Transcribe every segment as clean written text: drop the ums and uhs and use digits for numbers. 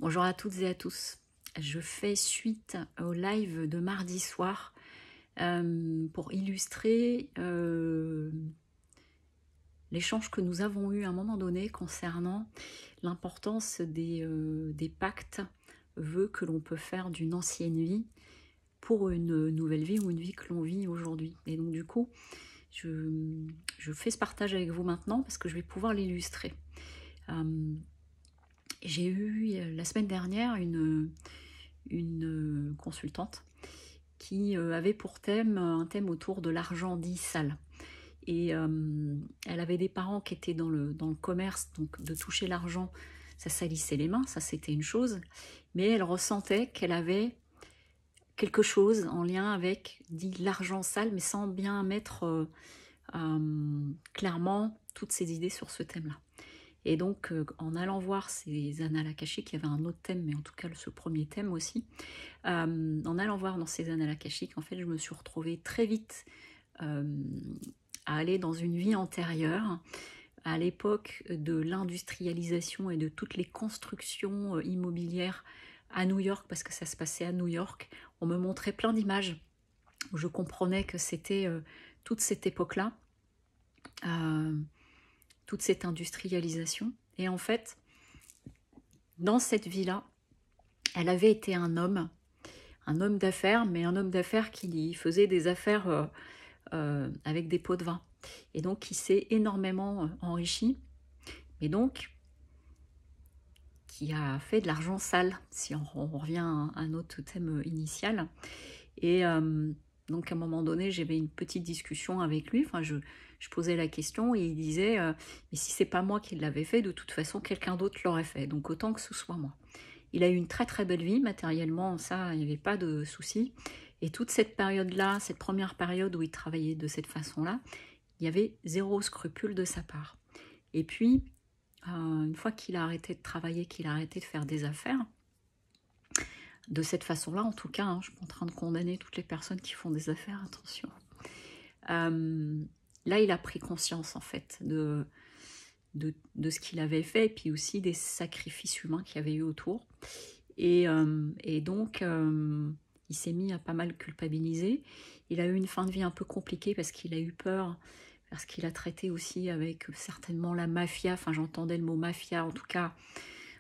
Bonjour à toutes et à tous. Je fais suite au live de mardi soir pour illustrer l'échange que nous avons eu à un moment donné concernant l'importance des pactes, vœux que l'on peut faire d'une ancienne vie pour une nouvelle vie ou une vie que l'on vit aujourd'hui. Et donc du coup, je fais ce partage avec vous maintenant parce que je vais pouvoir l'illustrer. J'ai eu la semaine dernière une consultante qui avait pour thème un thème autour de l'argent dit sale. Et elle avait des parents qui étaient dans le commerce, donc de toucher l'argent, ça salissait les mains, ça c'était une chose, mais elle ressentait qu'elle avait quelque chose en lien avec, dit l'argent sale, mais sans bien mettre clairement toutes ses idées sur ce thème-là. Et donc, en allant voir ces annales akashiques, il y avait un autre thème, mais en tout cas ce premier thème aussi, en allant voir dans ces annales akashiques, en fait, je me suis retrouvée très vite à aller dans une vie antérieure, à l'époque de l'industrialisation et de toutes les constructions immobilières à New York, parce que ça se passait à New York. On me montrait plein d'images où je comprenais que c'était toute cette époque-là. Toute cette industrialisation. Et en fait, dans cette vie-là, elle avait été un homme d'affaires, mais un homme d'affaires qui faisait des affaires avec des pots de vin. Et donc, qui s'est énormément enrichi, mais donc, qui a fait de l'argent sale, si on revient à notre thème initial. Et donc, à un moment donné, j'avais une petite discussion avec lui, enfin, je posais la question et il disait mais si c'est pas moi qui l'avais fait, de toute façon quelqu'un d'autre l'aurait fait, donc autant que ce soit moi. Il a eu une très très belle vie matériellement, ça il n'y avait pas de souci, et toute cette période là, cette première période où il travaillait de cette façon là, il y avait zéro scrupule de sa part. Et puis une fois qu'il a arrêté de travailler, qu'il a arrêté de faire des affaires de cette façon-là, en tout cas, je suis pas en train de condamner toutes les personnes qui font des affaires, attention. Là, il a pris conscience, en fait, de ce qu'il avait fait, et puis aussi des sacrifices humains qu'il y avait eu autour. Et donc, il s'est mis à pas mal culpabiliser. Il a eu une fin de vie un peu compliquée parce qu'il a eu peur, parce qu'il a traité aussi avec certainement la mafia, enfin j'entendais le mot mafia, en tout cas,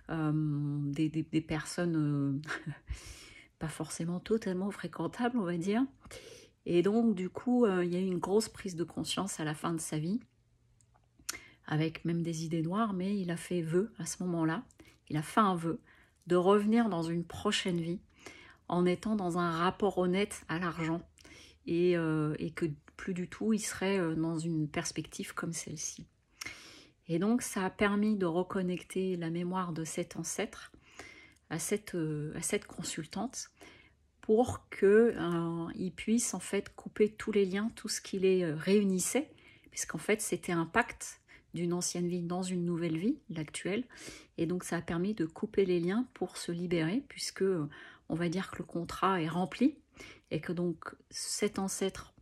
des personnes pas forcément totalement fréquentables, on va dire. Et donc, du coup, il y a eu une grosse prise de conscience à la fin de sa vie, avec même des idées noires, mais il a fait vœu à ce moment-là, il a fait un vœu de revenir dans une prochaine vie en étant dans un rapport honnête à l'argent et que plus du tout, il serait dans une perspective comme celle-ci. Et donc, ça a permis de reconnecter la mémoire de cet ancêtre à cette consultante, pour qu'il puisse en fait couper tous les liens, tout ce qui les réunissait, puisqu'en fait c'était un pacte d'une ancienne vie dans une nouvelle vie, l'actuelle, et donc ça a permis de couper les liens pour se libérer, puisque on va dire que le contrat est rempli, et que donc cet ancêtre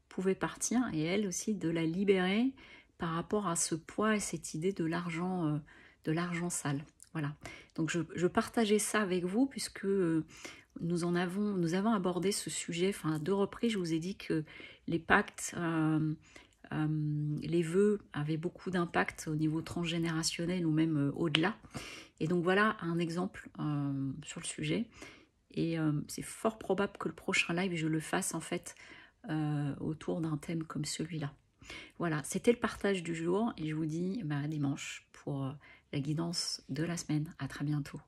pouvait partir, et elle aussi de la libérer par rapport à ce poids et cette idée de l'argent sale. Voilà, donc je partageais ça avec vous, puisque nous avons abordé ce sujet, enfin à 2 reprises. Je vous ai dit que les pactes, les vœux avaient beaucoup d'impact au niveau transgénérationnel ou même au-delà. Et donc voilà un exemple sur le sujet. Et c'est fort probable que le prochain live, je le fasse en fait autour d'un thème comme celui-là. Voilà, c'était le partage du jour et je vous dis à dimanche pour la guidance de la semaine. À très bientôt.